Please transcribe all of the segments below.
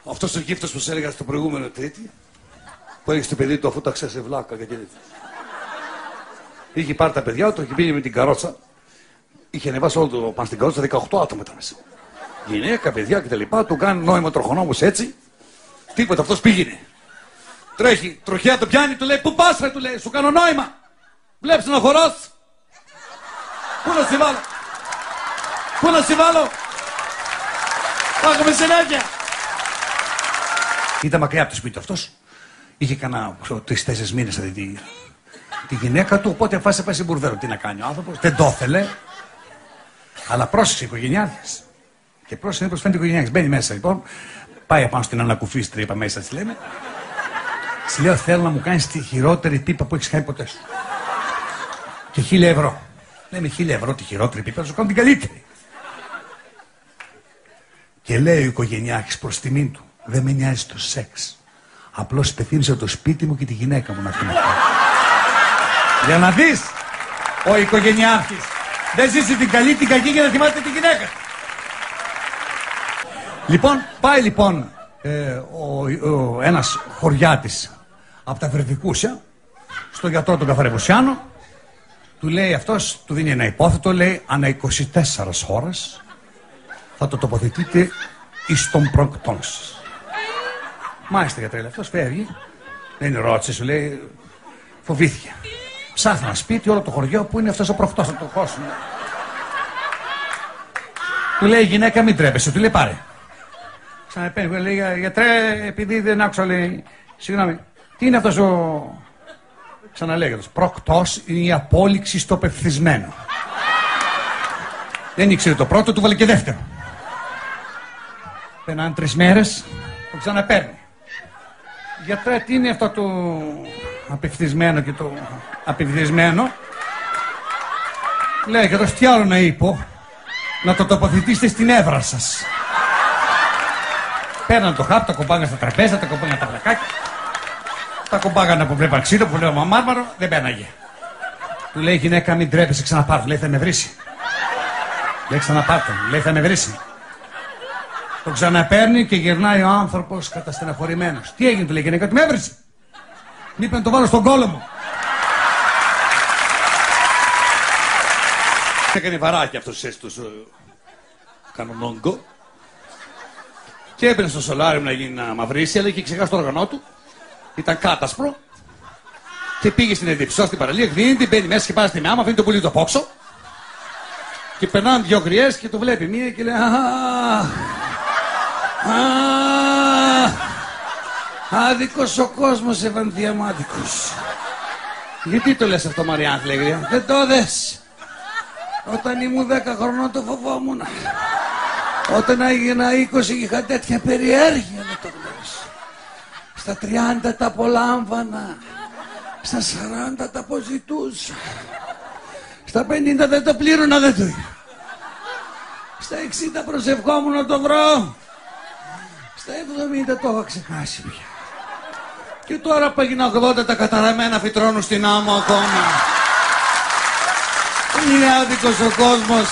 Αυτός ο γύφτος που σε έλεγα στο προηγούμενο Τρίτη, που έλεγε στο παιδί του αφού τα ξέρει βλάκα και τέτοια. Είχε πάρει τα παιδιά του, είχε πήγε με την καρότσα. Είχε ανεβάσει όλο το πάνω στην καρότσα 18 άτομα ήταν μέσα. Γυναίκα, παιδιά κτλ. Του κάνει νόημα τροχονόμους έτσι. Τίποτα, αυτός πήγαινε. Τρέχει, τροχιά το πιάνει, του λέει: Πού πας, ρε, του λέει: Σου κάνω νόημα. Βλέπεις να χορός. Πού να σε βάλω. Πού να σε βάλω. Πάμε συνέχεια. Ήταν μακριά από το σπίτι αυτός. Είχε κανένα 3-4 μήνες τη γυναίκα του, οπότε φάσε πάει σε μπουρδέρο. Τι να κάνει ο άνθρωπος, δεν το ήθελε. Αλλά πρόσεξε, οικογενειάρχης. Και πρόσεξε, πως φαίνεται οικογενειάρχης. Μπαίνει μέσα λοιπόν, πάει απάνω στην ανακουφίστρια, είπα μέσα, τη λέμε. Της λέω: Θέλω να μου κάνεις τη χειρότερη πίπα που έχεις κάνει ποτέ σου. Και 1.000 ευρώ. Λέμε 1.000 ευρώ τη χειρότερη πίπα, θα σου κάνω την καλύτερη. Και λέει ο οικογενειάρχης προς τιμήν του: Δεν με νοιάζει το σεξ. Απλώς υπενθύμισε το σπίτι μου και τη γυναίκα μου να έρθει. Για να δεις, ο οικογενειάρχης δεν ζήσει την καλή, την κακή και να θυμάται τη γυναίκα. Λοιπόν, πάει λοιπόν ένας χωριάτης από τα Βερδικούσια στον γιατρό τον Καφαρεβουσιάνο. Του λέει αυτός, του δίνει ένα υπόθετο, λέει: Ανά 24 ώρες θα το τοποθετείτε εις τον προκτόν σας. Μάλιστα, γιατρέ, αυτός φεύγει. Δεν ρώτησε, σου λέει, φοβήθηκε. Ψάχνει ένα σπίτι, όλο το χωριό, που είναι αυτός ο προκτός, να το χώσουν. Του λέει η γυναίκα: Μην τρέπεσαι, του λέει: Πάρε. Ξαναπαίνει, λέει: Γιατρέ, επειδή δεν άκουσα, λέει, συγγνώμη, τι είναι αυτός ο. Ξαναλέγει αυτός: Προκτός είναι η απόλυξη στο πεφθισμένο. Δεν ήξερε το πρώτο, του βάλε και δεύτερο. Περνάνε 3 μέρες, το ξαναπαίρνει. Γιατρέ, τι είναι αυτό το απευθυσμένο και το απευθυσμένο. Λέει και τι άλλο να είπω, να το τοποθετήσετε στην έβρα σας. Παίρναν το χάπ, τα κομπάγαν στα τραπέζια, τα κομπάγαν τα πλακάκια. Τα κομπάγαν που βλέπαν ξύλο, που βλέπαν μάρμαρο, δεν πέναγε. Του λέει η γυναίκα: Μην τρέπεσαι, ξαναπάρ, λέει, θα με βρήσει. Λέει: Ξαναπάρ, λέει, θα με βρήσει. Το ξαναπαίρνει και γυρνάει ο άνθρωπος καταστεναχωρημένος. Τι έγινε, του λέει η γυναίκα του: Με έβρισε. Μη είπε να το βάλω στον κόλο μου. Έκανε βαράκι αυτός έστως κανονόγκο. Και έμπαινε στο σολάριο να γίνει να μαυρίσει, αλλά είχε ξεχάσει το όργανό του. Ήταν κάτασπρο. Και πήγε στην Εδιψό στην παραλία, γδίνει, μπαίνει μέσα και πάει στην άμα, αφήνει το πουλί το πόξο. Και περνάνε 2 γριές και το βλέπει μία και λέει: Άδικος ο κόσμος, ευανδιαμάτικος. Γιατί το λες αυτό, Μαριάν, λέει? Δεν το δες. Όταν ήμουν 10 χρονών το φοβόμουν. Όταν έγινα 20 είχα τέτοια περιέργεια να το γνωρίσω. Στα 30 τα απολάμβανα. Στα 40 τα αποζητούσα. Στα 50 δεν το πλήρωνα, δεν το είχα. Στα 60 προσευχόμουν να το βρω. Στα 70 το είχα ξεχάσει πια. Και τώρα που έγινα 80 τα καταραμένα φυτρώνουν στην άμμο ακόμα. Είναι άδικος ο κόσμος.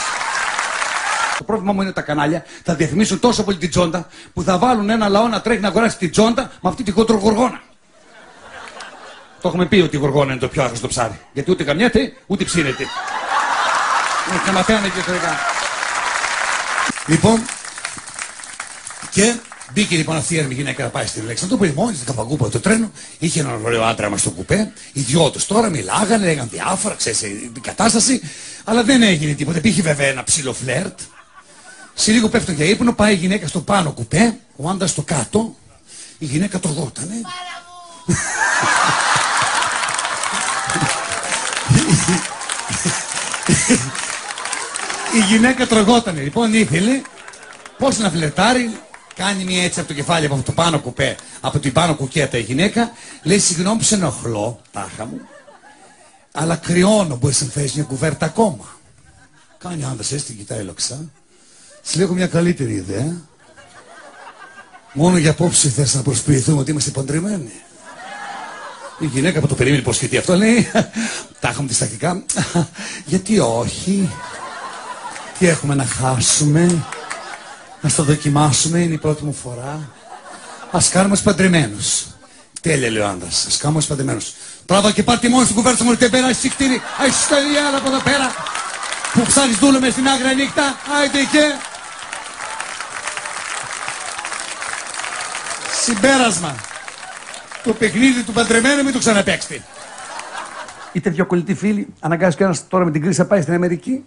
Το πρόβλημα μου είναι τα κανάλια θα διαφημίσουν τόσο πολύ την τσόντα που θα βάλουν ένα λαό να τρέχει να αγοράσει την τσόντα με αυτή τη χοντρογοργόνα. Το έχουμε πει ότι η γοργόνα είναι το πιο άχρηστο ψάρι. Γιατί ούτε καμιέται ούτε ψήνεται. Και μαθαίνανε και ιστορικά. Λοιπόν, και μπήκε λοιπόν αυτή η έρμη γυναίκα να πάει στη Αλεξάνδρου, που μόλις την καπαγκούπα το τρένο, είχε έναν ωραίο άντρα μας στο κουπέ, οι δυο τους τώρα μιλάγανε, λέγαν διάφορα, ξέρεις την κατάσταση, αλλά δεν έγινε τίποτα. Υπήρχε βέβαια ένα ψηλό φλερτ. Σε λίγο πέφτουν για ύπνο, πάει η γυναίκα στο πάνω κουπέ, ο άντρας στο κάτω, η γυναίκα τρογότανε. Η γυναίκα τρογότανε, λοιπόν ήθελε πώς να φλερτάρει. Κάνει μία έτσι από το κεφάλι από το πάνω κουπέ, από την πάνω κουκέτα η γυναίκα. Λέει: Συγγνώμη που σε ενοχλώ, τάχα μου, αλλά κρυώνω, μπορείς να φέρεις μια κουβέρτα ακόμα? Κάνει ο άντρας έτσι, την κοιτάει λοξά. Της λέω: Έχω μια καλύτερη ιδέα. Μόνο για απόψε θες να προσποιηθούμε ότι είμαστε παντρεμένοι? Η γυναίκα που το περίμενε πως και αυτό λέει: Τάχα μου διστακτικά. Γιατί όχι? Τι έχουμε να χάσουμε? Να στο δοκιμάσουμε, είναι η πρώτη μου φορά. Ας κάνουμε τους παντρεμένους. Τέλεια, λέει ο άντρας. Ας κάνουμε τους παντρεμένους. Τράβα και πάρ' τη μόνη στην κουβέρτα μου, πέρα, εσύ κτήρι. Έχεις τα άλλα από εδώ πέρα. Που ψάχνεις δούλο μες στην άκρα νύχτα. Άιντε και. Συμπέρασμα. Το παιχνίδι του παντρεμένου μην το ξαναπαίξτε. Είτε δυο κολλητοί φίλοι, αναγκάζει κι ένας τώρα με την κρίση να πάει στην Αμερική.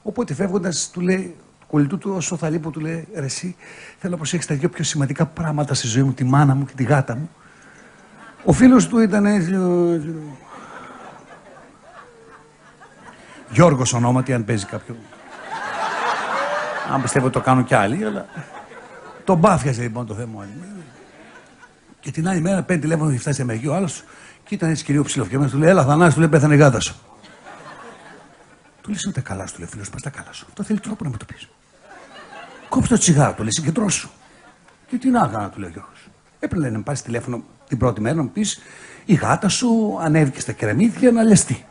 Οπότε φεύγοντας, του λέει, του κολλητού του, όσο θα λείπω, του λέει: ρε εσύ, θέλω να προσέξεις τα δύο πιο σημαντικά πράγματα στη ζωή μου, τη μάνα μου και τη γάτα μου. Ο φίλος του ήταν Γιώργος ονόματι, αν παίζει κάποιο. Αν πιστεύω το κάνουν κι άλλοι, αλλά τον μπάφιαζε λοιπόν το θέμα όλοι. Και την άλλη μέρα παίρνει τηλέφωνο και φτάσει στην Αμερική ο άλλος και ήταν έτσι κυρίω ψηλοφιωμένος. Του λέει: έλα, Θανάση, του λέει: πέθανε η γάτα σου. Του λέει: είναι τα καλά σου, του λέει: φίλος, πας τα καλά σου. Αυτό θέλει τρόπο να μου το πεις. Κόψε το τσιγάρο, του λέει: συγκεντρώσου. Και τι να έκανα, του λέει ο Γιώργος. Έπρεπε να πάρει τηλέφωνο την πρώτη μέρα να μου πει: η γάτα σου ανέβηκε στα κεραμίδια να λιαστεί.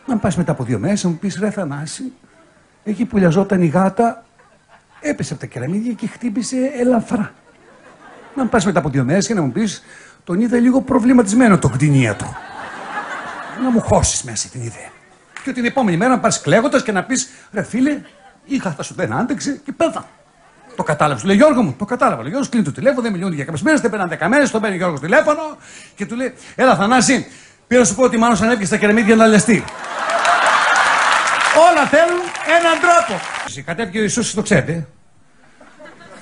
Να πας μετά από 2 μέρες να μου πεις: ρε Θανάση, εκεί που λιαζόταν η γάτα, έπεσε από τα κεραμίδια και χτύπησε ελαφρά. Να πας μετά από 2 μέρες και να μου πεις: τον είδα λίγο προβληματισμένο το κτηνία του. Να μου χώσεις μέσα την ιδέα. Και την επόμενη μέρα να πας κλαίγοντας και να πεις: ρε φίλε, η γάτα σου δεν άντεξε και πέθανε. Το κατάλαβε. Του λέει: Γιώργο μου, το κατάλαβα. Ο Γιώργος κλείνει το τηλέφωνο, δεν μιλούν για κάποιες μέρες, δεν πέραν 10 μέρες, τον παίρνει ο Γιώργος τηλέφωνο και του λέει: έλα Θανάση, πήρα να σου πω ότι μάλλον ανέβηκε στα κεραμίδια να λιαστεί. Όλα θέλουν έναν τρόπο. Κατέβηκε ο Ιησούς, το ξέρετε.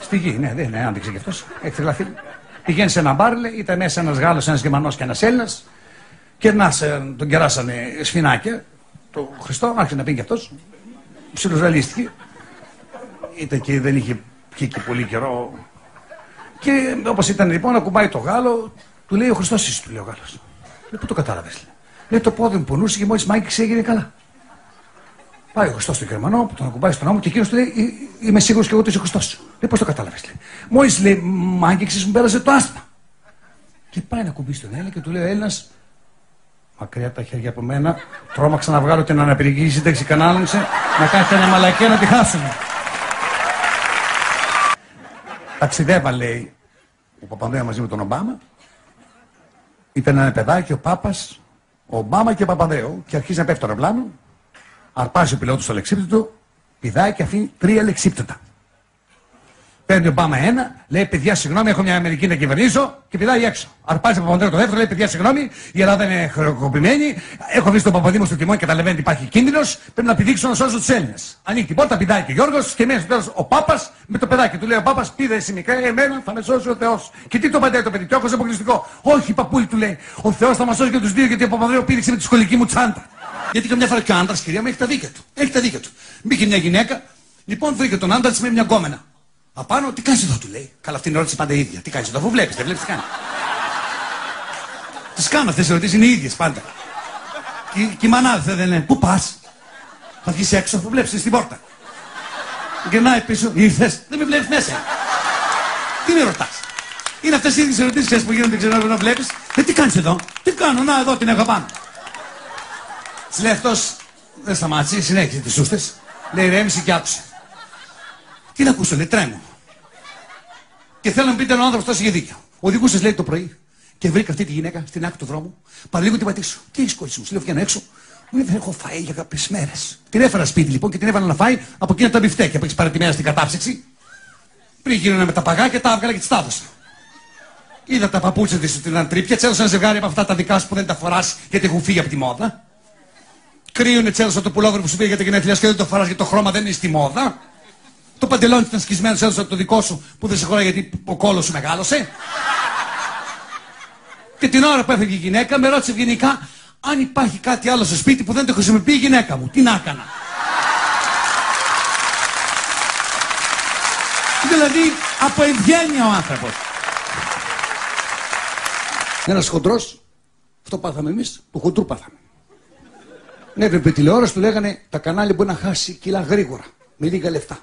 Στη γη, ναι, δεν άντεξε κι αυτός. Έχει τρελαθεί. Πηγαίνει σε ένα μπαρ, ήταν μέσα ένας Γάλλος, ένας Γερμανός και ένας Έλληνας. Και τον κεράσανε σφινάκια. Το Χριστό, άρχισε να πει κι αυτός. Ψιλοζαλίστηκε. Ήταν και δεν είχε πιει και πολύ καιρό. Και όπως ήταν λοιπόν, ακουμπάει το Γάλλο, του λέει: ο Χριστός είσαι, του λέει ο Γάλλος. Λέει: πού το κατάλαβες? Λέει: το πόδι μου πονούσε και μόλις μ' άγγιξε έγινε καλά. Πάει ο Χριστός στον Γερμανό, που τον ακουμπάει στον ώμο και εκείνος του λέει: είμαι σίγουρος και εγώ ότι είσαι ο Χριστός. Λέει: πώς το κατάλαβες? Μόλις λέει: μ' άγγιξες, μου πέρασε το άσθμα. Και πάει να κουμπίσει τον Έλληνα και του λέει ο Έλληνας: μακριά τα χέρια από μένα, τρόμαξα να βγάλω την αναπηρική σύνταξη κανάλωνσε, να κάνετε ένα μαλακία να τη χάσουμε. Ταξιδεύα, λέει, ο Παπανδρέου μαζί με τον Ομπάμα. Ήταν ένα παιδάκι, ο Πάπας, ο Ομπάμα και ο Παπανδρέου, και αρχίζει να πέφτει το αεροπλάνο. Αρπάζει ο πιλότος το αλεξίπτωτο, πηδάει και αφήνει 3 αλεξίπτωτα. Παίρνει ο Ομπάμα ένα, λέει: παιδιά, συγγνώμη, έχω μια Αμερική να κυβερνήσω, και πηδάει έξω. Αρπάζει ο Παπανδρέου το δεύτερο, λέει: παιδιά, συγγνώμη, η Ελλάδα είναι χρεοκοπημένη. Έχω βρει τον Παπαδήμο στο τιμόνι, καταλαβαίνει ότι υπάρχει κίνδυνος. Πρέπει να πηδήξω να σώσω τους Έλληνες. Ανοίγει την πόρτα, πηδάει και ο Γιώργος, και μέσα στο τέλος ο Πάπας με το παιδάκι. Του λέει ο Πάπας: πήδε εσύ μικρά, εμένα θα με σώσει ο Θεός. Και τι το παντάει το παιδί, το έχω αποκλειστικό. Όχι, παππούλη, του λέει: ο Θεός θα μας σώσει και τους δύο, γιατί ο Παπανδρέου πήδηξε με τη σχολική μου τσάντα. Γιατί καμιά φορά και ο άντρας, κυρία μου, έχει τα δίκαια του. Έχει τα δίκαια του. Μπήκε μια γυναίκα, λοιπόν βρήκε τον άντρα της με μια γκόμενα. Απάνω, τι κάνεις εδώ, του λέει. Καλά, αυτή είναι ερώτηση πάντα ίδια. Τι κάνεις εδώ, αφού βλέπεις, δεν βλέπεις τι κάνει. Τις κάνω αυτές τις ερωτήσεις, είναι οι ίδιες πάντα. Και η μανάδε δεν είναι. Πού πας? Θα βγεις έξω, αφού βλέπεις στην πόρτα. Γυρνάει πίσω, ήρθες, δεν με βλέπεις μέσα. Τι με ρωτάς? Είναι αυτές οι ίδιες ερωτήσεις που γίνονται, ξέρω να βλέπεις. Τι κάνεις εδώ? Τι κάνω, να εδώ την έχω πάνω. Της λέει αυτός, δεν σταμάτησε, συνέχισε τις σούστες. Λέει: ρέμισε και άκουσε. Τι να ακούσω, λέει: τρέμω. Και θέλω να μου πείτε έναν άνθρωπο αυτό είχε δίκιο. Οδηγούσε, λέει, το πρωί και βρήκα αυτή τη γυναίκα στην άκρη του δρόμου. Παραλίγο την πατήσω. Τι έχει κόλληση μου, σου λέω: βγαίνω έξω. Μου λέει: δεν έχω φάει για κάποιες μέρες. Την έφερα σπίτι λοιπόν και την έβαλα να φάει από εκείνα τα μπιφτέκια που έχει παρατημένα στην κατάψυξη. Πριν γίνανε με τα παγάκια, τα έβγαλα και τη τα έδωσα. Είδα τα παπούτσια τη ότι ήταν τρίπια, τη έδωσα ένα ζευγάρι από αυτά τα δικά σου που δεν τα φοράς γιατί έχουν φύγει από τη μόδα. Κρύουνε, τη έδωσα το πουλόβερ που σου πήγε για τα γενέθλια και δεν το φοράς γιατί το χρώμα δεν είναι στη μόδα. Το παντελόνι ήταν σκισμένο, έδωσα το δικό σου που δεν σε χωράει γιατί ο κόλος σου μεγάλωσε. Και την ώρα που έφευγε η γυναίκα με ρώτησε ευγενικά αν υπάρχει κάτι άλλο στο σπίτι που δεν το χρησιμοποιεί η γυναίκα μου. Τι να έκανα? Δηλαδή από ευγένεια ο άνθρωπος. Ένας χοντρός, αυτό πάθαμε εμείς, του χοντρού πάθαμε. Έβλεπε τηλεόραση, του λέγανε τα κανάλια μπορεί να χάσει κιλά γρήγορα, με λίγα λεφτά.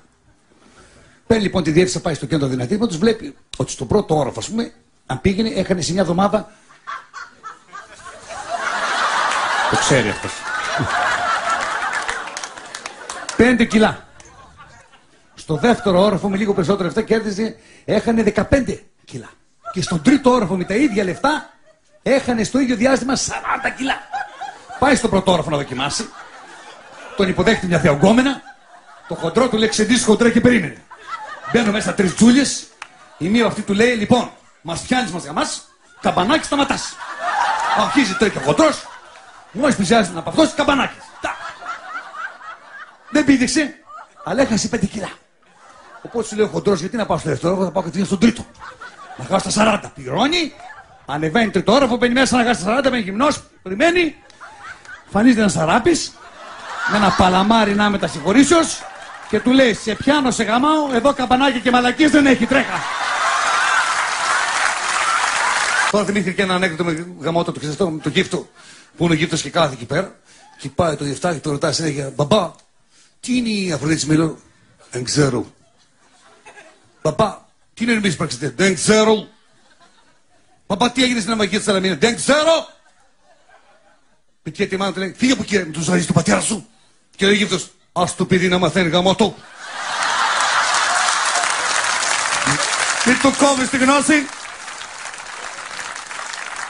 Παίρνει λοιπόν τη διεύθυνση, πάει στο κέντρο δυνατήματος, βλέπει ότι στον πρώτο όροφο, ας πούμε, αν πήγαινε, έκανε σε μια εβδομάδα. Το ξέρει αυτός. 5 κιλά. Στο δεύτερο όροφο με λίγο περισσότερα λεφτά κέρδιζε, έχανε 15 κιλά. Και στον τρίτο όροφο με τα ίδια λεφτά έχανε στο ίδιο διάστημα 40 κιλά. Πάει στο πρώτο όροφο να δοκιμάσει. Τον υποδέχεται μια θεογκόμενα. Το χοντρό του λέει ξεντήσει χοντρέ και περίμενε. Μπαίνουν μέσα 3 τζούλιες. Η μία αυτή του λέει λοιπόν, μας πιάνεις, μας γαμάς, καμπανάκι σταματάς. Αρχίζει τρέχει ο χοντρός. Μόλις πλησιάζει να παυτώσει, καμπανάκι. Δεν πήδηξε, αλλά έχασε 5 κιλά. Οπότε σου λέει ο χοντρός, γιατί να πάω στο δεύτερο όροφο, θα πάω κατευθείαν στον τρίτο. Να χάσω τα 40. Πληρώνει, ανεβαίνει τρίτο όροφο, μπαίνει μέσα να χάσει τα 40, μπαίνει γυμνός, περιμένει. Φανίζεται ένας αράπης, με ένα παλαμάρι να μετασυγχωρήσεως και του λέει: σε πιάνω, σε γαμάω, εδώ καμπανάκι και μαλακίες δεν έχει, τρέχα. Τώρα θυμήθηκε και ένα ανέκδοτο με γαμότο του Χριστό, με το γύφτο, που είναι ο γύφτος και κάθεται εκεί πέρα. Και πάει το διεφτάκι και το ρωτάει συνέχεια: μπαμπά, τι είναι η Αφροδίτη Μήλο? Δεν ξέρω. Μπαμπά, τι είναι η Ερμής Πραξιτέ? Δεν ξέρω. Μπαμπά, τι έγινε στην αμαγεία της Σαλαμίνα? Δεν ξέρω. Και τη μάνα του λέει: φύγε από εκεί, με του ζαλίζει του πατέρα σου. Και ο Αίγυπτος: ας το παιδί να μαθαίνει γαμότο. Μην το κόβεις τη γνώση.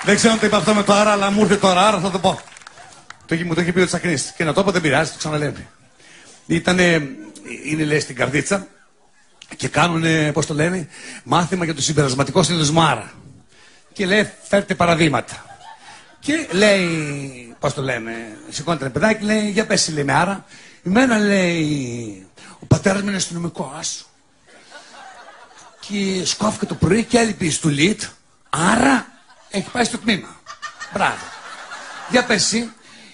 Δεν ξέρω αν το είπα αυτό με το άρα, αλλά μου ήρθε τώρα, άρα θα το πω. Μου το είχε πει ο Τσακνής. Και να το πω δεν πειράζει, το ξαναλέμε. Είναι λέει στην Καρδίτσα και κάνουν, πώς το λένε, μάθημα για το συμπερασματικό συνειδησμό άρα. Και λέει: φέρτε παραδείγματα. Και λέει, πώς το λέμε, σηκώνεται ένα παιδάκι, λέει: για πες, λέει, με άρα. Εμένα, λέει, ο πατέρας μου είναι αστυνομικός. Και σκόφηκε το πρωί και έλειπε η στουλίτ, άρα έχει πάει στο τμήμα. Μπράβο. Για πες εσύ.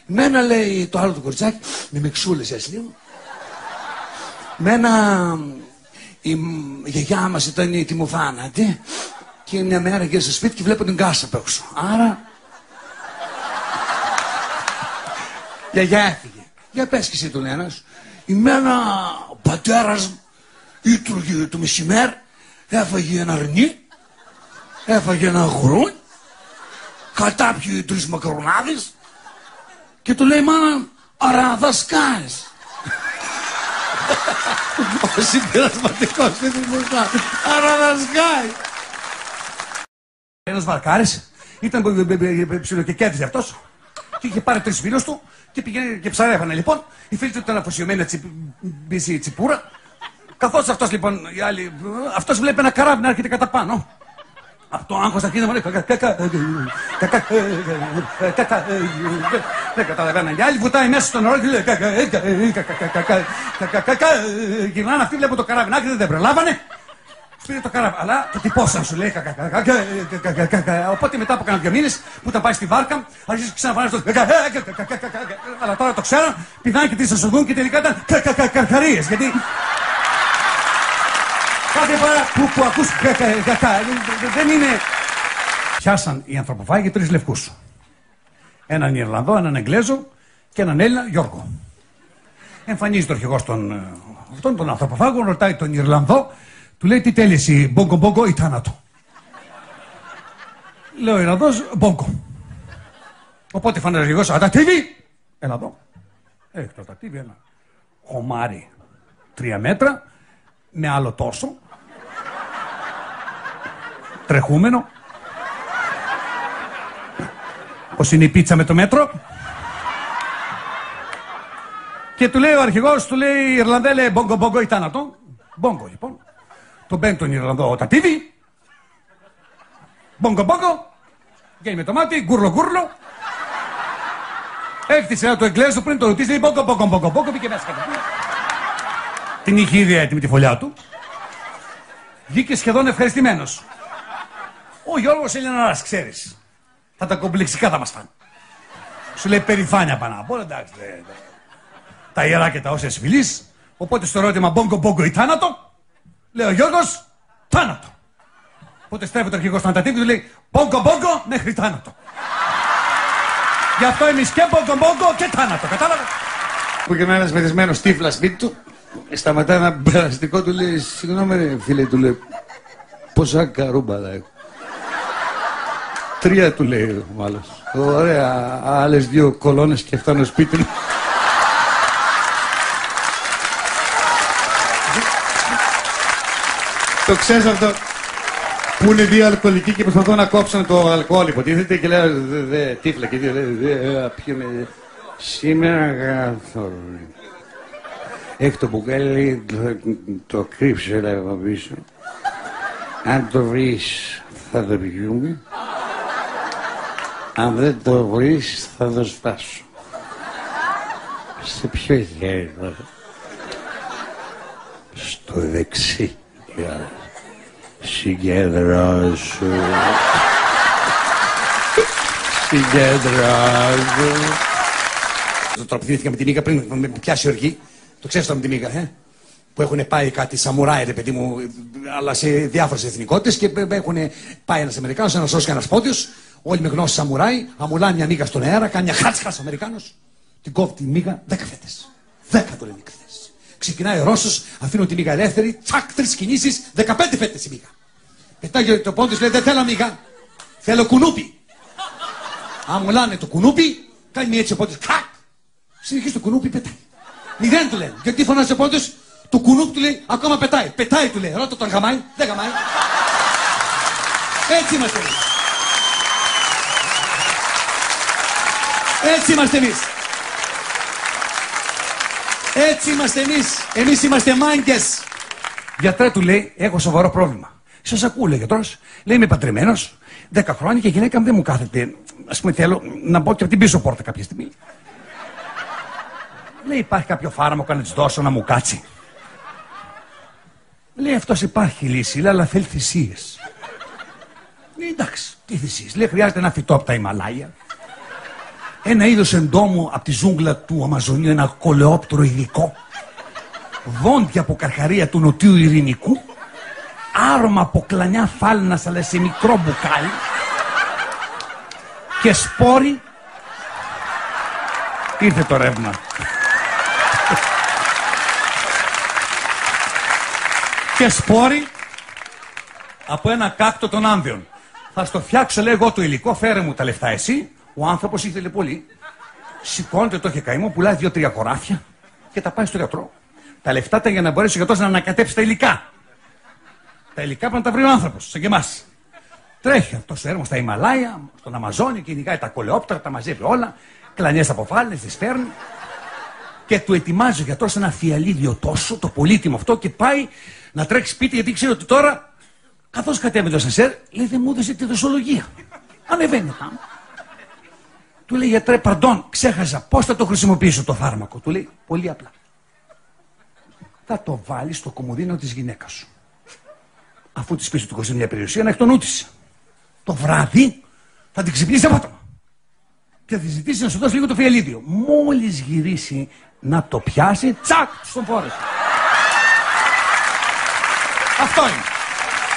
Εμένα, λέει, το άλλο το κοριτσάκι, με μεξούλες έτσι λίγο. Εμένα, η γιαγιά μας ήταν η τιμοφάνατη και μια μέρα γύρω στο σπίτι και βλέπω την κάσα απ' έξω. Άρα, γιαγιά έφυγε. Για πες και εσύ, του λέει ένας. Εμένα ο πατέρας ήτρωγε το μεσημέρι, έφαγε ένα αρνί, έφαγε ένα γουρούνι, κατάπιε 3 μακαρονάδες και του λέει: μάνα, άρα δασκάες. Ο συμπερασματικός συνειδημός, άρα δασκάες. Ένας βαρκάρης ήταν ψιλοκεκέτης αυτός και είχε πάρει 3 φίλους του και πήγαινε και ψαρεύανε. Λοιπόν, οι φίλοι του ήταν αφοσιωμένοι μπήσει τσιπούρα. Καθώς αυτός λοιπόν, αυτός βλέπει ένα καράβι να έρχεται κατά πάνω. Αυτό άγχος αρχίζει να μου λέει: δεν καταλαβαίνω. Και άλλοι βουτάει μέσα στον νερό και λέει: γυρνάνε αυτοί, βλέπουν το καράβι να έρχεται, δεν προλάβανε. Πήρε το καράβι, αλλά το τυπώσαν, σου λέει. Οπότε μετά από κάνα 2 μήνες που ήταν πάει στη βάρκα, αρχίζει και ξαναφανεί το. Αλλά τώρα το ξέραν, πηδάνε και τι θα σου δουν και τελικά ήταν καρκαρίες. Γιατί κάθε φορά που ακούς δεν είναι. Πιάσαν οι ανθρωποφάγοι 3 λευκούς. Έναν Ιρλανδό, έναν Εγγλέζο και έναν Έλληνα, Γιώργο. Εμφανίζεται ο αρχηγός των ανθρωποφάγων, ρωτάει τον Ιρλανδό. Του λέει: τι θέλει εσύ, μπόγκο μπόγκο ή θάνατο? Λέει ο Ιρλανδός: μπόγκο. Οπότε φάνε ο αρχηγός: ατατίβι! Έλα εδώ. Έχει το ατατίβι ένα χωμάρι 3 μέτρα με άλλο τόσο τρεχούμενο. Πώς είναι η πίτσα με το μέτρο? Και του λέει ο αρχηγός, του λέει Ιρλανδέ, λέει μπόγκο μπόγκο ή θάνατο. Μπόγκο λοιπόν. Τον μπαίνει τον Ιρλανδό ο τατίβι. Μπόγκο μπόγκο. Βγαίνει με το μάτι, γκούρλο γκούρλο. Έχει τη σειρά του Εγγλέζου πριν το ρωτήσει, λέει μπόγκο μπόγκο μπόγκο μπόγκο. Μπήκε μέσα κατευθείαν. Την είχε ήδη έτοιμη τη φωλιά του. Βγήκε σχεδόν ευχαριστημένος. Ο Γιώργος Ελληναράς, ξέρεις. Θα τα κομπλεξικά θα μας φάνε. Σου λέει περηφάνεια πάνω απ' όλα, εντάξει. Τα ιερά και τα όσες φιλείς. Οπότε στο ερώτημα μπόγκο μπόγκο ή θάνατο, λέει ο Γιώργος, θάνατο. Οπότε στρέφεται ο αρχηγός στον Αντατίβη και του λέει μπόγκο μπόγκο μέχρι θάνατο. Γι' αυτό εμείς και μπόγκο μπόγκο και θάνατο, κατάλαβε. Που και ένας μεθυσμένος τύφλας σπίτι του, σταματάει ένα περαστικό, του λέει συγγνώμη ρε φίλε, του λέει πόσα καρούμπαλα έχω? 3 του λέει ο άλλος. Ωραία, άλλες 2 κολόνες και φτάνω σπίτι μου. Το ξέρεις αυτό που είναι δύο αλκοολικοί και προσπαθούν να κόψουν το αλκοόλ, υποτίθεται, και λέω τύφλα και δύο λέει πιούμε σήμερα καθόλου. Έχει το μπουκάλι, το κρύψε λέει από πίσω. Αν το βρεις θα το πιούμε. Αν δεν το βρεις θα το σπάσω. Σε ποιο χέρι τώρα? Στο δεξί. Συγκεντρώσου. Συγκεντρώσου. Το τραπηδήθηκα με την Μίκα πριν με πιάσει οργή. Το ξέρεις το με τη Μίκα, που έχουν πάει κάτι σαμουράι, ρε παιδί μου, αλλά σε διάφορες εθνικότητες και έχουν πάει ένας Αμερικάνος, ένας Ρώσος και ένας Πόντιος, όλοι με γνώση σαμουράι, αμουλάνε μια Μίκα στον αέρα, κάνει μια χάτς Αμερικάνος, την κόβει τη Μίκα 10 φέτες. 10 το λένε εκθέσεις. Ξεκινάει ο Ρώσος, αφήνω τη Μίκα ελεύθερη, τσακ, 3 κινήσεις, 15 φέτες η Μίκα. Πετάει το Πόντιος, λέει δεν θέλω Μίκα, θέλω κουνούπι. Αμουλάνε το κουνούπι, κάνει μια έτσι ο Πόντιος, κρακ, συνεχίζει το κουνούπι, πετάει. 0 του λένε. Γιατί φωνάζει ο Πόντιος, το κουνούπι του λέει ακόμα πετάει. Πετάει του λέει. Ρώτα τον γαμάει. Δεν γαμάει. Έτσι είμαστε εμείς. Έτσι είμαστε εμείς. Έτσι είμαστε εμείς. Εμείς είμαστε μάγκες. Γιατρέ του λέει, έχω σοβαρό πρόβλημα. Σας ακούω, λέει γιατρός. Λέει, είμαι παντρεμένος, 10 χρόνια και η γυναίκα μου δεν μου κάθεται. Ας πούμε, θέλω να μπω και από την πίσω πόρτα κάποια στιγμή. Λέει, υπάρχει κάποιο φάρμακο να της δώσω να μου κάτσει? Λέει, αυτός υπάρχει λύση, λέει, αλλά θέλει θυσίες. Λέει, εντάξει, τι θυσίες? Λέει, χρειάζεται ένα φυτό από τα Ιμαλάια, ένα είδος εντόμου από τη ζούγκλα του Αμαζονίου, ένα κολεόπτρο ειδικό, δόντια από καρχαρία του Νοτιού Ειρηνικού, άρωμα από κλανιά φάλαινας αλλά σε μικρό μπουκάλι και σπόρι. Ήρθε το ρεύμα. Και σπόρι από ένα κάκτο των Άνδεων. Θα στο φτιάξω, λέει, εγώ το υλικό, φέρε μου τα λεφτά εσύ. Ο άνθρωπος ήθελε πολύ. Σηκώνεται, το είχε καημό, πουλάει 2-3 χωράφια και τα πάει στο γιατρό. Τα λεφτά ήταν για να μπορέσει ο γιατρός να ανακατέψει τα υλικά. Τα υλικά πρέπει να τα βρει ο άνθρωπος, σαν και εμάς. Τρέχει αυτό το έργο στα Ιμαλάια, στον Αμαζόνιο και ειδικά τα κολεόπτρα, τα μαζεύει όλα. Κλανιές από φάλαινες, τις φέρνει. Και του ετοιμάζει ο γιατρός ένα φιαλίδιο τόσο, το πολύτιμο αυτό, και πάει να τρέξει σπίτι, γιατί ξέρει ότι τώρα, καθώς κατέβαινε το ασανσέρ, λέει, δεν μου έδωσε τη δοσολογία. Ανεβαίνει πάνω. Του λέει, γιατρέ, παρντών, ξέχασα, πώς θα το χρησιμοποιήσω το φάρμακο? Του λέει, πολύ απλά. Θα το βάλεις στο κομμωδίνο της γυναίκας σου. Αφού της πεις ότι κοστίζει μια περιουσία, να εκ των νου της. Το βράδυ θα την ξυπνήσει απότομα. Και θα τη ζητήσει να σου δώσει λίγο το φιαλίδιο. Μόλις γυρίσει να το πιάσει, τσακ, στον φόρεσε. Αυτό είναι.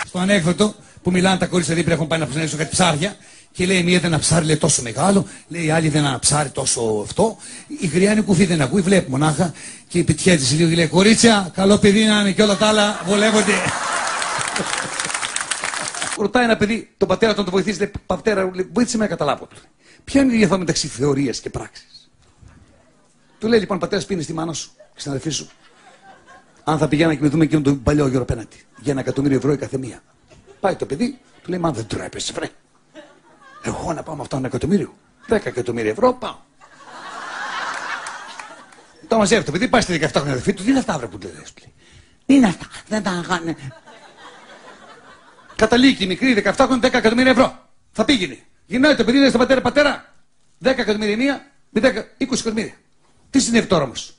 Στο ανέκδοτο που μιλάνε τα κορίτσια δίπλα, έχουν πάει να ψωνίσουν κάτι ψάρια και λέει: μία δεν ένα ψάρι, λέει, τόσο μεγάλο, λέει η άλλη δεν ένα ψάρι τόσο αυτό. Η γριά είναι κουφή, δεν ακούει, βλέπει μονάχα και πετιέται λίγο και λέει: κορίτσια, καλό παιδί να είναι και όλα τα άλλα βολεύονται. Ρωτάει ένα παιδί τον πατέρα του να το βοηθήσει, λέει: πατέρα, βοήθησε με να καταλάβω. Ποια είναι η διαφορά μεταξύ θεωρίας και πράξης? Του λέει λοιπόν: πατέρας, πίνεις τη μάνα σου και στην αδερφή σου. Αν θα πηγαίναμε και με δούμε εκείνον τον παλιό γερο απέναντι, για 1.000.000 ευρώ η καθεμία. Πάει το παιδί, του λέει: μα δεν τρέπεσαι, βρε. Εγώ να πάω με αυτό 1.000.000. 10.000.000 ευρώ πάω. Το μαζεύει το παιδί, πάει στη 17 χρόνια αδερφή του, τι είναι αυτά, βρε, που του λες? Τι είναι αυτά, δεν τα αγάνε. Καταλήγει η μικρή 17 χρόνια 10.000.000 ευρώ. Θα πήγαινε. Γυρνάει το παιδί, λέει στον πατέρα: πατέρα, 10.000.000 μία, 20.000.000. Τι συνέβη τώρα όμως?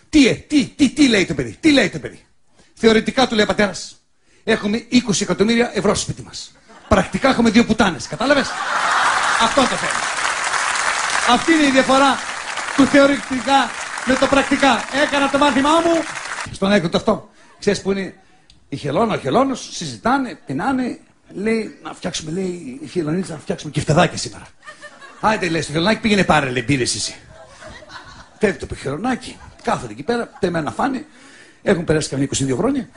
Τι λέει το παιδί? Τι λέει το παιδί? Θεωρητικά, του λέει ο πατέρας, έχουμε 20.000.000 ευρώ στο σπίτι μας. Πρακτικά έχουμε 2 πουτάνες. Κατάλαβες? Αυτό το θέμα. Αυτή είναι η διαφορά του θεωρητικά με το πρακτικά. Έκανα το μάθημά μου στον έκδοτο αυτό. Ξέρεις που είναι η Χελώνα, ο Χελώνος, συζητάνε, πεινάνε. Λέει να φτιάξουμε, λέει η Χελωνίτσα, να φτιάξουμε και φτεδάκια σήμερα. Άιντε, λέει στο Χελωνάκι, πήγαινε πάρε, λέει, μπύρες εσύ. Φεύγει το Χελωνάκι, κάθονται εκεί πέρα, περιμένουν να φάνε. Έχουν περάσει καμιά 22 χρόνια.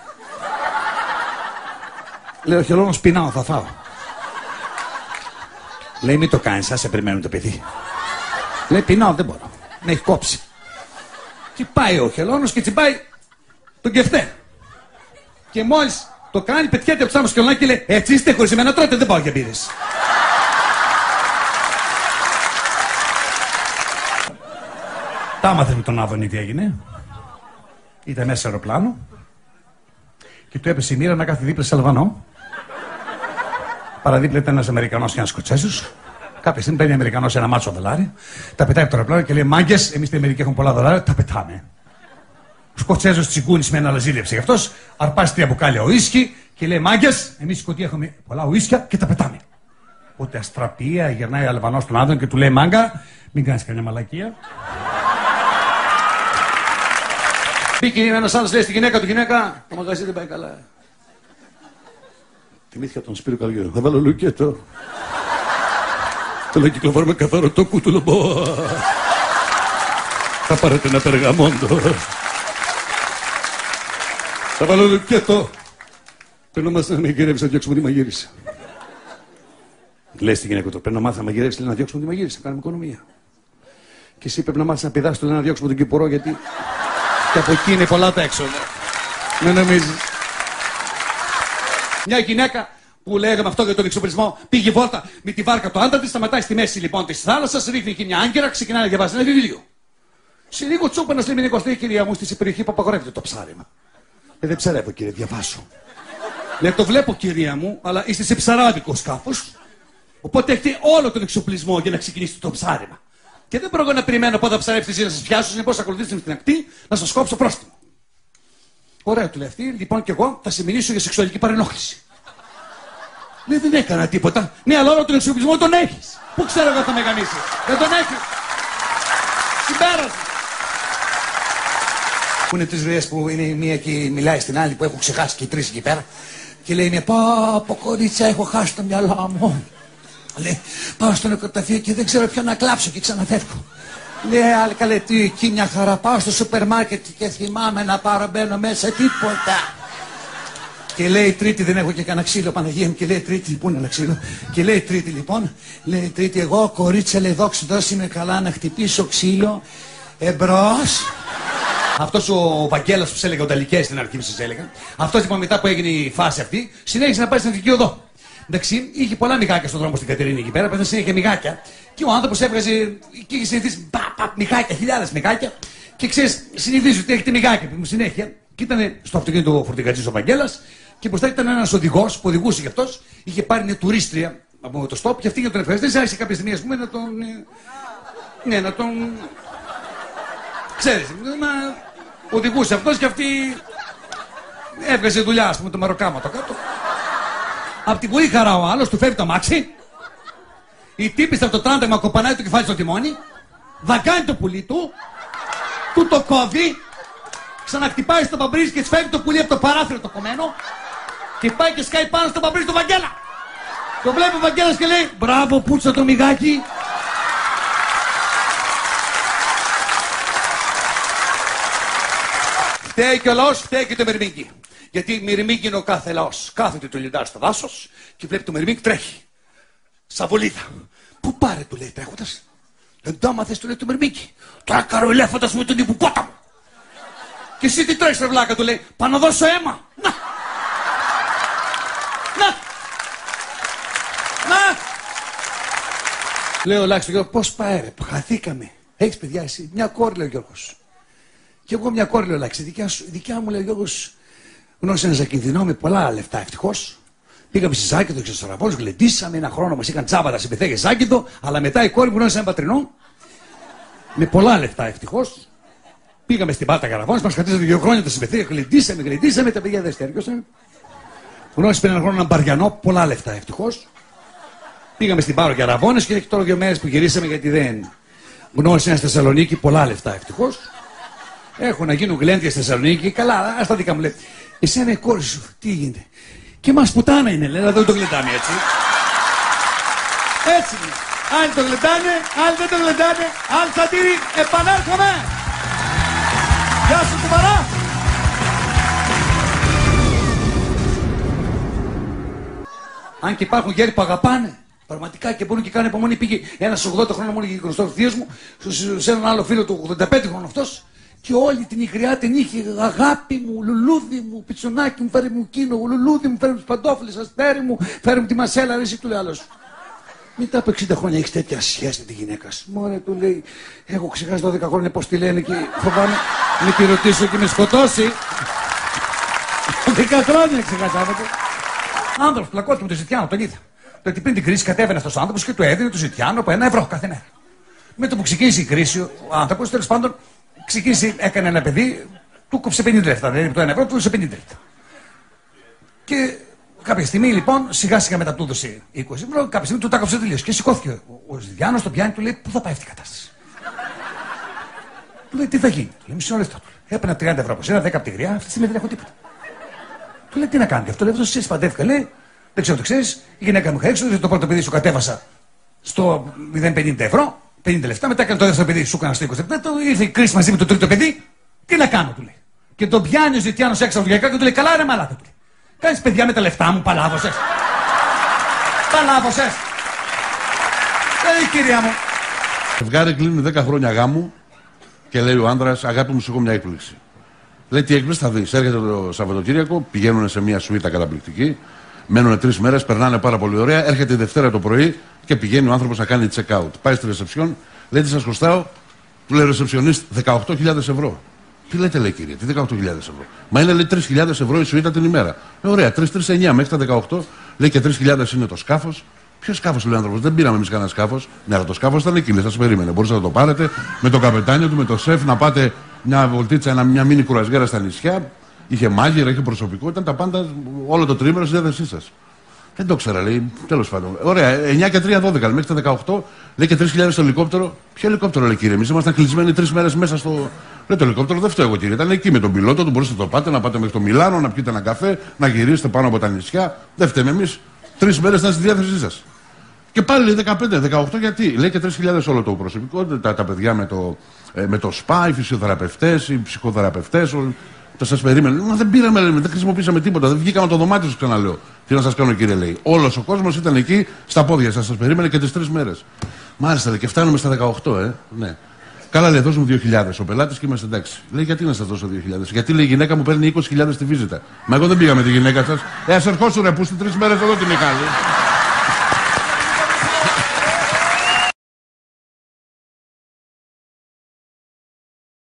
Λέει ο Χελώνος: πεινάω, θα φάω. Λέει: μην το κάνεις, άσε περιμένουν το παιδί. Λέει: πεινάω, δεν μπορώ. Με έχει κόψει. Και πάει ο Χελώνος και τσιμπάει τον κεφτέ. Και μόλις Το κάνει, πετιέται από το σκελονάκι και λέει: Έτσι είστε χωρίς εμένα, τρώτε, δεν πάω για μπύρες. Τα άμαθε με τον Άδωνη τι έγινε. Ήταν μέσα σε αεροπλάνο και του έπεσε η μοίρα να κάθει δίπλα σε Αλβανό. Παραδίπλα ήταν ένας Αμερικανός και ένας Σκοτσέζος. Κάποια στιγμή παίρνει Αμερικανός ένα μάτσο δολάρια, τα πετάει από το αεροπλάνο και λέει: Μάγκες, εμείς στην Αμερική έχουμε πολλά δολάρια, τα πετάμε. Ο Σκοτσέζος τσιγκούνης με ένα λαζίλεψε γι' αυτός, αρπάζει 3 μπουκάλια ουίσκι και λέει: Μάγκες, εμείς στη Σκωτία έχουμε πολλά ουίσκια και τα πετάμε. Οπότε αστραπία γυρνάει ο Αλβανός στον Άδων και του λέει: Μάγκα, μην κάνεις καμιά μαλακία. Μπήκε ένας άλλος, λέει στη γυναίκα του: Γυναίκα, το μαγαζί δεν πάει καλά. Θυμήθηκα τον Σπύρο Καλογέρο. Θα βάλω λουκέτο. Θέλω να κυκλοφορώ με καθαρό το κούτουλο. Θα πάρετε ένα περγαμόντο. Θα βάλω λουκέτο. Πρέπει να μάθει να μαγειρεύει, να διώξουμε τη μαγείρισα. Λέει στη γυναίκα του: Πρέπει να μάθει να μαγειρεύει, λέει, να διώξουμε τη μαγείρισα. Να κάνουμε οικονομία. Και εσύ πρέπει να μάθει να πηδάς, λέει, να διώξουμε τον κυπουρό, γιατί και από εκεί είναι πολλά τα έξοδα. Δεν νομίζεις. Μια γυναίκα που λέγαμε αυτό για τον εξοπλισμό πήγε βόλτα με τη βάρκα του άντρα της, σταματάει στη μέση λοιπόν της θάλασσας, ρίχνει εκεί μια άγκυρα, ξεκινάει να διαβάζει ένα βιβλίο. Σε λίγο τσούπανας λέει: Μην κυρία μου, στη περιοχή που απαγορεύεται το ψάρεμα. Δεν ψαρεύω, κύριε, διαβάσω. Λέει: Το βλέπω, κυρία μου, αλλά είστε σε ψαράδικο σκάφος. Οπότε έχετε όλο τον εξοπλισμό για να ξεκινήσετε το ψάρεμα. Και δεν μπορώ να περιμένω πότε θα ψαρεύετε εσείς να σας πιάσω, συνεπώς θα ακολουθήσετε στην ακτή να σας κόψω πρόστιμο. Ωραία, του λέει αυτή, λοιπόν, και εγώ θα σε μιλήσω για σεξουαλική παρενόχληση. Λέει: Δεν έκανα τίποτα. Ναι, αλλά όλο τον εξοπλισμό τον έχεις. Πού ξέρω εγώ θα με γαμίσει. Δεν τον έχεις. Συμπέρασμα. Που είναι 3 ροές που είναι η μία και μιλάει στην άλλη που έχουν ξεχάσει και οι 3 εκεί πέρα. Και λέει: Πω κορίτσια, έχω χάσει το μυαλό μου. Λέει: Πάω στο νεκροταφείο και δεν ξέρω ποιο να κλάψω και ξαναφεύγω. Λέει: Άλλη καλέ, τι εκεί μια χαρά. Πάω στο σούπερ μάρκετ και θυμάμαι να πάρω, μπαίνω μέσα, τίποτα. Και λέει η Τρίτη: Δεν έχω και κανένα ξύλο, Παναγία μου. Και λέει η Τρίτη: Πού είναι ένα ξύλο. Και λέει η Τρίτη: Λοιπόν, λέει η Τρίτη: Εγώ κορίτσια, λέει, δόξα είμαι καλά να χτυπήσω ξύλο εμπρός. Αυτός ο Βαγγέλας που σε έλεγα, ο Νταλικές στην αρχή που σας έλεγα. Αυτός λοιπόν μετά που έγινε η φάση αυτή, συνέχισε να πάει στην Εθνική Οδό. Εντάξει, είχε πολλά μυγάκια στον δρόμο στην Κατερίνη εκεί πέρα, πέθανε συνέχεια μυγάκια. Και ο άνθρωπος έβγαζε και είχε συνηθίσει μυγάκια, χιλιάδες μυγάκια. Και ξέρεις, συνηθίζει ότι έχετε μυγάκια συνέχεια. Και ήταν στο αυτοκίνητο ο φορτηγατζής ο Βαγγέλας και μπροστά ήταν ένας οδηγός που οδηγούσε κι αυτός. Είχε πάρει μια τουρίστρια από το στόπ και αυτή για τον ευχαριστήσει άρχισε κάποια στιγμή, ας πούμε, να τον. Ναι, να τον. Ξέρεις, να οδηγούσε αυτός και αυτή έβγαζε δουλειά, ας πούμε, το μαροκάματο κάτω. Απ' την πολύ χαρά ο άλλος του φέρει το αμάξι, η τύπιστα από το τράνταγμα κοπανάει το κεφάλι στο τιμόνι, δαγκάνει το πουλί του, του το κόβει, ξαναχτυπάει στο παμπρίζ και σφαίρει το πουλί από το παράθυρο το κομμένο και πάει και σκάει πάνω στο παμπρίζ του Βαγγέλα. Το βλέπει ο Βαγγέλας και λέει: Μπράβο, πούτσα το μυγάκι. Φταίει και ο λαός, φταίει και το μυρμήγκι. Γιατί μυρμήγκι είναι ο κάθε λαός. Κάθεται το λιντάρι στο δάσος και βλέπει το μυρμήγκι τρέχει. Σαν βολίδα. Πού πάρε, του λέει τρέχοντας. Δεν το άμαθες, του λέει το μυρμήγκι. Τώρα καροελέφαντας με τον υποκότα μου. Και εσύ τι τρέχεις, ρε βλάκα, του λέει. Πάω να δώσω αίμα. Να! Να! Να! Λέω Λάκη στον Γιώργο: Πώς πάει, ρε, χαθήκαμε. Έχεις παιδιά εσύ? Μια κόρη, λέει ο Γιώργος. Και εγώ μια κόρη, λέω Λάκη. Δικιά μου, λέει ο Γιώργος, γνώρισε ένα Ζακυνθινό με πολλά λεφτά, ευτυχώς. Πήγαμε στη Ζάκυνθο και στο Σαραβόλος, γλεντήσαμε ένα χρόνο, μας είχαν τσάμπα τα συμπεθέγε Ζάκυνθο, αλλά μετά η κόρη μου γνώρισε ένα πατρινό με πολλά λεφτά, ευτυχώς. Πήγαμε στην Πάρτα Καραβώνης, μας κρατήσαμε 2 χρόνια τα συμπεθέγε, γλεντήσαμε, τα παιδιά δεν στέργωσαν. Γνώρισε πριν ένα χρόνο έναν Μπαριανό, πολλά λεφτά, ευτυχώς. Πήγαμε στην Πάρο Καραβώνης και τώρα 2 μέρες που γυρίσαμε γιατί δεν γνώρισε ένα στη Θεσσαλονίκη, πολλά λεφτά, ευτυχώς. Έχουν να γίνουν γλέντια στη Θεσσαλονίκη, καλά, ας τα δικά μου λέει. Εσένα η κόρη σου, τι γίνεται? Και μας πουτάνα είναι, λέει, δεν το γλεντάνε έτσι. Έτσι είναι. Άλλοι το γλεντάνε, άλλοι δεν το γλεντάνε, άλλοι θα τύρει, επανέρχομαι. Γεια σου κουμπαρά. Αν και υπάρχουν γέροι που αγαπάνε, πραγματικά και μπορούν και κάνουν υπομονή. Πήγε ένας 80 χρόνων μόνο και γνωστός θείος μου, σε έναν άλλο φίλο του 85 χρόνων αυτός. Και όλη την ικριά την είχε, αγάπη μου, λουλούδι μου, πιτσονάκι μου, φέρε μου εκείνο, λουλούδι μου, φέρε μου τις παντόφλες, αστέρι μου, φέρε μου τη μασέλα, ρε, εσύ του λέει άλλος. Μετά από 60 χρόνια έχεις τέτοια σχέση με τη γυναίκα σου. Μωρέ, του λέει, έχω ξεχάσει 12 χρόνια πώς τη λένε και φοβάμαι μην τη ρωτήσω και με σκοτώσει. 10 χρόνια ξεχάσαμε. Άνθρωπος πλακώθηκε με το ζητιάνο, τον είδα. Το ότι πριν την κρίση κατέβαινε αυτός ο άνθρωπος και του έδινε το ζητιάνο από 1 ευρώ κάθε μέρα. Με το που ξεκίνησε η κρίση, ο άνθρωπος τέλος πάντων ξεκίνησε, έκανε ένα παιδί, του κόψε 50 λεπτά. Δηλαδή το 1 ευρώ του έδωσε 50 λεπτά. Και κάποια στιγμή λοιπόν σιγά σιγά μετά του έδωσε 20 ευρώ, κάποια στιγμή του τα κόψε τελείως. Και σηκώθηκε ο Ζητιάνος, τον πιάνει, του λέει: πού θα πάει αυτή η κατάσταση. Του λέει: τι θα γίνει. Του λέει: μισό λεπτό. Έπαιρνα 30 ευρώ από σένα, 10 από τη γριά, αυτή τη στιγμή δεν έχω τίποτα. Του λέει: τι να κάνετε αυτό. Λέει: αυτό εσύ παντεύτηκα. Λέει: δεν ξέρω, το ξέρει. Η γυναίκα μου είχα έξω, το πρώτο παιδί σου κατέβασα στο 0,50 ευρώ, 50 λεπτά. Μετά έκανε το δεύτερο παιδί, σου έκανα στο 20 λεπτά. Ήρθε η κρίση μαζί με το τρίτο παιδί. Τι να κάνω, του λέει. Και τον πιάνει ο Ζητιάνος έξω από το γιακά και του λέει: καλά, ρε μαλάκα, του λέει. Κάνεις παιδιά με τα λεφτά μου, παλάβωσες. Παλάβωσες. Κυρία μου. Ζευγάρι κλείνει 10 χρόνια γάμου και λέει ο άνδρας: αγάπη μου, σου έχω μια έκπληξη. Λέει: τι έκπληξη θα δεις. Έρχεται το Σαββατοκύριακο, πηγαίνουν σε μια σουίτα καταπληκτική, μένουν 3 μέρες, περνάνε πάρα πολύ ωραία. Έρχεται η Δευτέρα το πρωί και πηγαίνει ο άνθρωπος να κάνει check-out. Πάει στη ρεσεψιόν, λέει: τι σας χρωστάω. Του λέει: ρεσεψιονίστ, 18.000 ευρώ. Τι λέτε, λέει, κύριε, τι 18.000 ευρώ. Μα είναι, λέει, 3.000 ευρώ η σουίτα την ημέρα. Ωραία, 3-3-9 μέχρι τα 18, λέει, και 3.000 είναι το σκάφος. Ποιο σκάφος, λέει ο άνθρωπος, δεν πήραμε εμείς κανένα σκάφος. Ναι, αλλά το σκάφος ήταν εκεί, σας περίμενε. Μπορούσατε να το πάρετε με το καπετάνιο του, με το σεφ, να πάτε μια βολτίτσα, μια μίνι κουρασγέρα στα νησιά. Είχε μάγειρα, είχε προσωπικό, ήταν τα πάντα, όλο το τρίμηνο στη διάθεσή σας. Δεν το ξέρα, λέει, τέλος πάντων. Ωραία, 9 και 3, 12, μέχρι τα 18, λέει και 3.000 στο ελικόπτερο. Ποιο ελικόπτερο, λέει, κύριε, εμείς ήμασταν κλεισμένοι 3 μέρες μέσα στο. Λέει, το ελικόπτερο δεν φταίω εγώ, κύριε. Ήταν εκεί με τον πιλότο του, μπορούσατε να το πάτε, να πάτε μέχρι το Μιλάνο, να πιείτε ένα καφέ, να γυρίσετε πάνω από τα νησιά. Δεν φταίμε εμείς. 3 μέρες ήταν στη διάθεσή σας. Και πάλι λέει 15, 18 γιατί. Λέει και 3.000 όλο το προσωπικό, τα παιδιά με το σπα, οι φυσιοθεραπευτές, οι ψυχοθεραπευτές. Το σας περίμενε. Μα δεν πήραμε, λέμε, δεν χρησιμοποίησαμε τίποτα. Δεν βγήκαμε το δωμάτιο σας, ξαναλέω. Τι να σας κάνω, κύριε, λέει. Όλος ο κόσμος ήταν εκεί στα πόδια σας. Σας περίμενε και τις 3 μέρες. Μάλιστα, λέει, και φτάνουμε στα 18, ναι. Καλά, λέει, δώσ' μου 2.000 ο πελάτης και είμαστε εντάξει. Λέει, γιατί να σας δώσω 2.000. Γιατί, λέει, η γυναίκα μου παίρνει 20.000 τη βίζητα. Μα εγώ δεν πήγα με τη γυναίκα σας. Ας ερχόσου ρε που στις 3 μέρες εδώ την είχα.